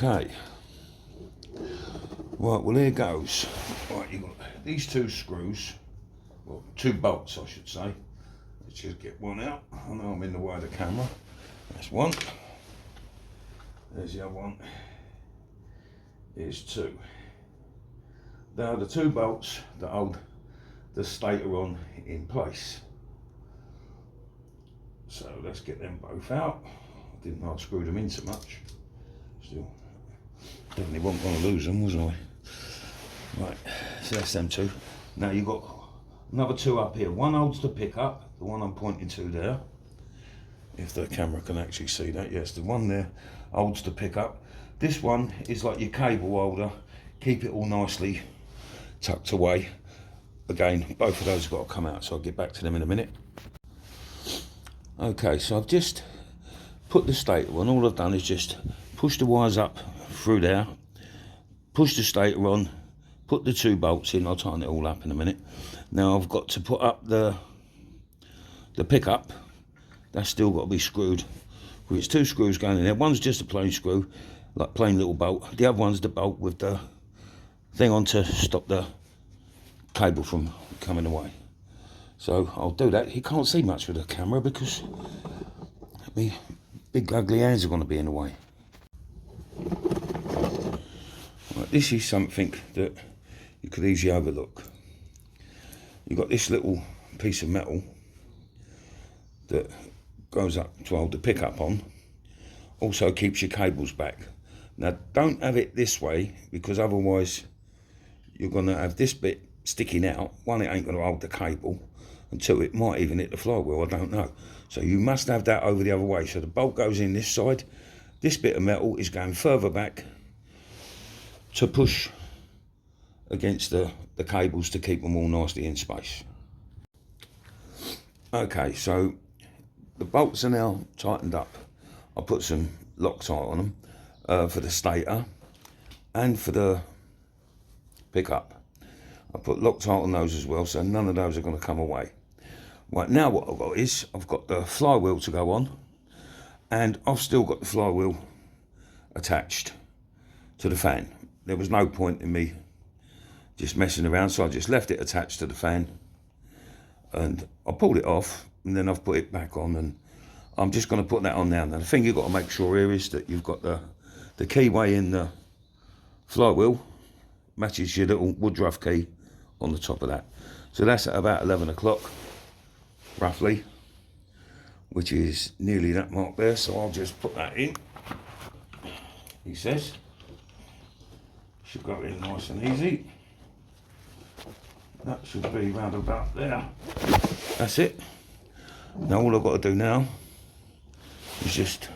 Okay. Right, well here goes. Right, you've got these two screws, well, two bolts I should say. Let's just get one out. I know I'm in the way of the camera. That's one. There's the other one. Here's two. They are the two bolts that hold the stator on in place. So let's get them both out. I didn't know I screwed them in so much. Still, definitely wasn't going to lose them, was I? Right, so that's them two. Now you've got another two up here. One holds the pickup, the one I'm pointing to there. If the camera can actually see that, yes, the one there holds the pickup. This one is like your cable holder. Keep it all nicely tucked away. Again, both of those have got to come out, so I'll get back to them in a minute. Okay, so I've just put the stator on. All I've done is just push the wires up through there, push the stator on, put the two bolts in. I'll tighten it all up in a minute. Now I've got to put up the pickup. That's still got to be screwed. It's two screws going in there. One's just a plain screw, like plain little bolt. The other one's the bolt with the thing on to stop the cable from coming away. So I'll do that. You can't see much with the camera because my big ugly hands are going to be in the way. Right, this is something that you could easily overlook. You've got this little piece of metal that goes up to hold the pickup on. Also keeps your cables back. Now don't have it this way because otherwise you're going to have this bit sticking out. One, it ain't going to hold the cable, and two, it might even hit the flywheel, I don't know. So you must have that over the other way. So the bolt goes in this side. This bit of metal is going further back to push against the cables to keep them all nicely in space. Okay, so the bolts are now tightened up. I put some Loctite on them for the stator and for the pickup. I put Loctite on those as well, so none of those are going to come away. Right, now what I've got is, I've got the flywheel to go on, and I've still got the flywheel attached to the fan. There was no point in me just messing around, so I just left it attached to the fan, and I pulled it off, and then I've put it back on, and I'm just going to put that on now. Now the thing you've got to make sure here is that you've got the keyway in the flywheel, matches your little Woodruff key on the top of that. So that's at about 11 o'clock, roughly, which is nearly that mark there. So I'll just put that in. He says, should go in nice and easy. That should be round about there. That's it. Now all I've got to do now is just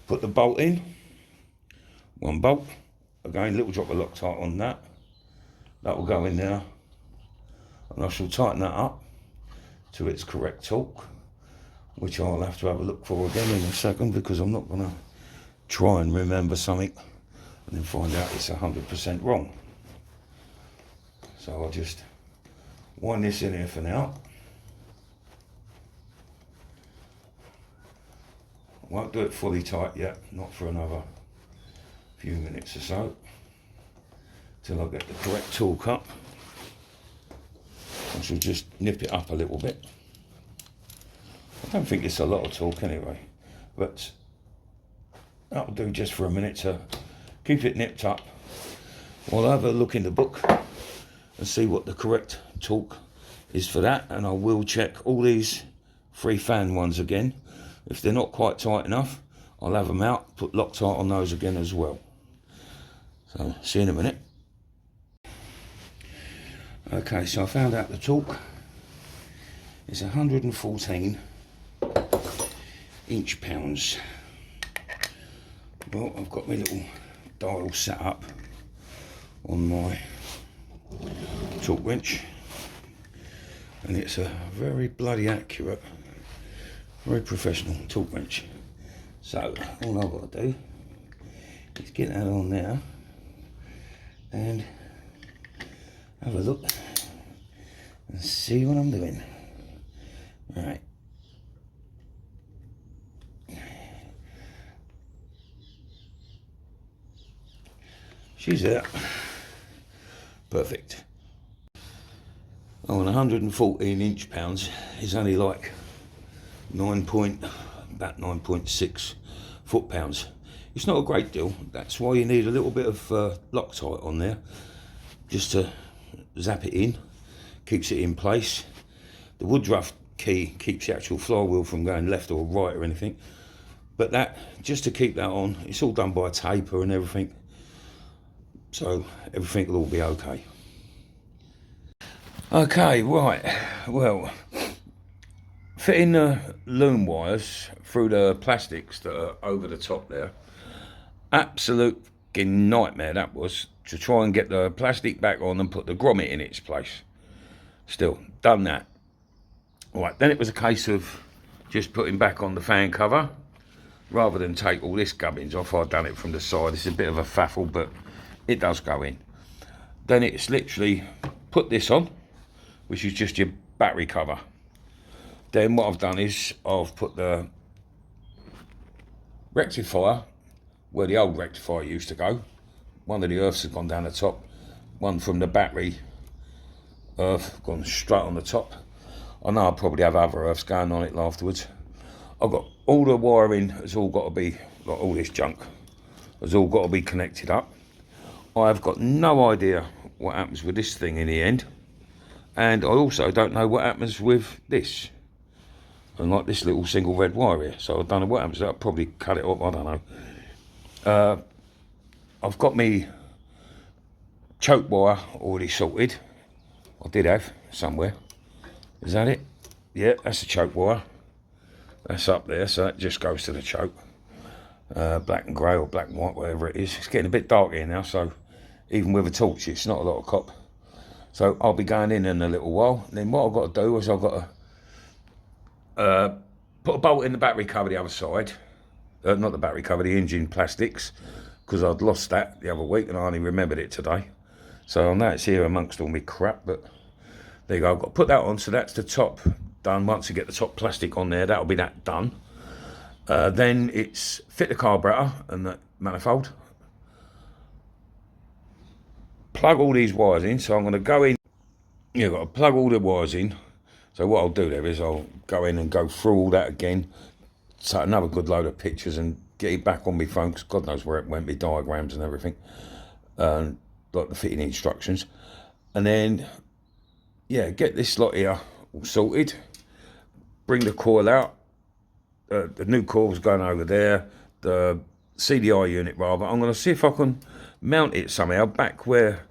put the bolt in. One bolt. Again, little drop of Loctite on that. That will go in there. And I shall tighten that up to its correct torque, which I'll have to have a look for again in a second, because I'm not going to try and remember something and then find out it's 100% wrong. So I'll just wind this in here for now. I won't do it fully tight yet, not for another few minutes or so, till I get the correct torque up. I shall just nip it up a little bit. I don't think it's a lot of torque anyway, but that'll do just for a minute to keep it nipped up. I'll have a look in the book and see what the correct torque is for that, and I will check all these 3 fan ones again. If they're not quite tight enough, I'll have them out, put Loctite on those again as well. So, see you in a minute. Okay, so I found out the torque is 114 inch-pounds. Well, I've got my little dial set up on my torque wrench, and it's a very bloody accurate, very professional torque wrench. So, all I've got to do is get that on there and have a look and see what I'm doing. Right. She's out. Perfect. Oh, and 114 inch-pounds is only like about 9.6 foot-pounds. It's not a great deal. That's why you need a little bit of Loctite on there, just to zap it in, keeps it in place. The Woodruff key keeps the actual flywheel from going left or right or anything. But that, just to keep that on, it's all done by taper and everything. So everything will all be okay. Okay, right, well, fitting the loom wires through the plastics that are over the top there, absolute nightmare that was, to try and get the plastic back on and put the grommet in its place. Still, done that. Right, then it was a case of just putting back on the fan cover, rather than take all this gubbins off. I've done it from the side. It's a bit of a faffle, but it does go in. Then it's literally put this on, which is just your battery cover. Then what I've done is I've put the rectifier where the old rectifier used to go. One of the earths has gone down the top. One from the battery earth gone straight on the top. I know I'll probably have other earths going on it afterwards. I've got all the wiring has all got to be, like all this junk, has all got to be connected up. I've got no idea what happens with this thing in the end. And I also don't know what happens with this. And like this little single red wire here. So I don't know what happens. I'll probably cut it off, I don't know. I've got me choke wire already sorted. I did have somewhere. Is that it? Yeah, that's the choke wire. That's up there, so that just goes to the choke. Black and grey or black and white, whatever it is. It's getting a bit dark here now, so even with a torch, it's not a lot of cop. So I'll be going in a little while. And then what I've got to do is I've got to put a bolt in the battery cover the other side. Not the battery cover, the engine plastics, because I'd lost that the other week and I only remembered it today. So I know it's here amongst all my crap, but there you go. I've got to put that on, so that's the top done. Once you get the top plastic on there, that'll be that done. Then it's fit the carburetor and the manifold. Plug all these wires in, so I'm going to go in. You've got to plug all the wires in. So what I'll do there is I'll go in and go through all that again, take another good load of pictures and get it back on my phone, because God knows where it went, my diagrams and everything, like the fitting instructions. And then, yeah, get this lot here all sorted, bring the coil out. The new coil's going over there, the CDI unit rather. I'm going to see if I can mount it somehow back where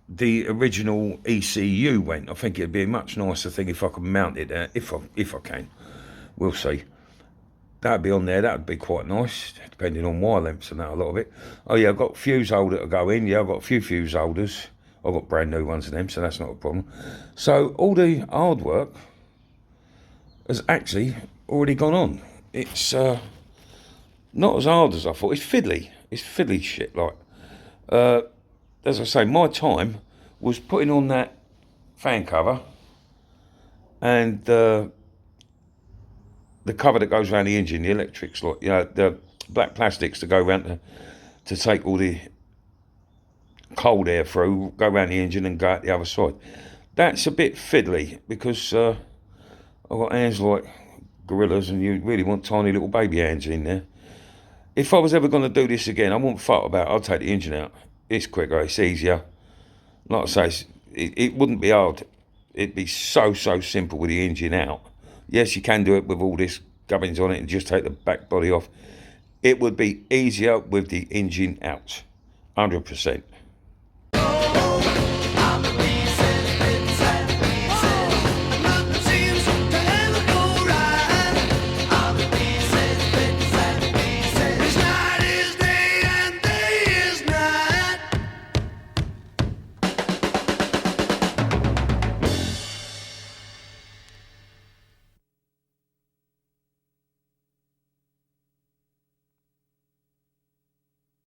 the original ECU went. I think it'd be a much nicer thing if I could mount it there, if I can. We'll see. That'd be on there. That'd be quite nice, depending on wire lengths and that, a lot of it. Oh yeah, I've got fuse holder to go in. Yeah, I've got a few fuse holders. I've got brand new ones of them, so that's not a problem. So all the hard work has actually already gone on. It's not as hard as I thought. It's fiddly. It's fiddly shit, like. As I say, my time was putting on that fan cover and the cover that goes around the engine, the electrics, like, you know, the black plastics that go around to take all the cold air through, go around the engine and go out the other side. That's a bit fiddly because I've got hands like gorillas, and you really want tiny little baby hands in there. If I was ever going to do this again, I wouldn't fuck about it. I'd take the engine out. It's quicker, it's easier. Like I say, it wouldn't be hard. It'd be so simple with the engine out. Yes, you can do it with all this gubbins on it and just take the back body off. It would be easier with the engine out, 100%.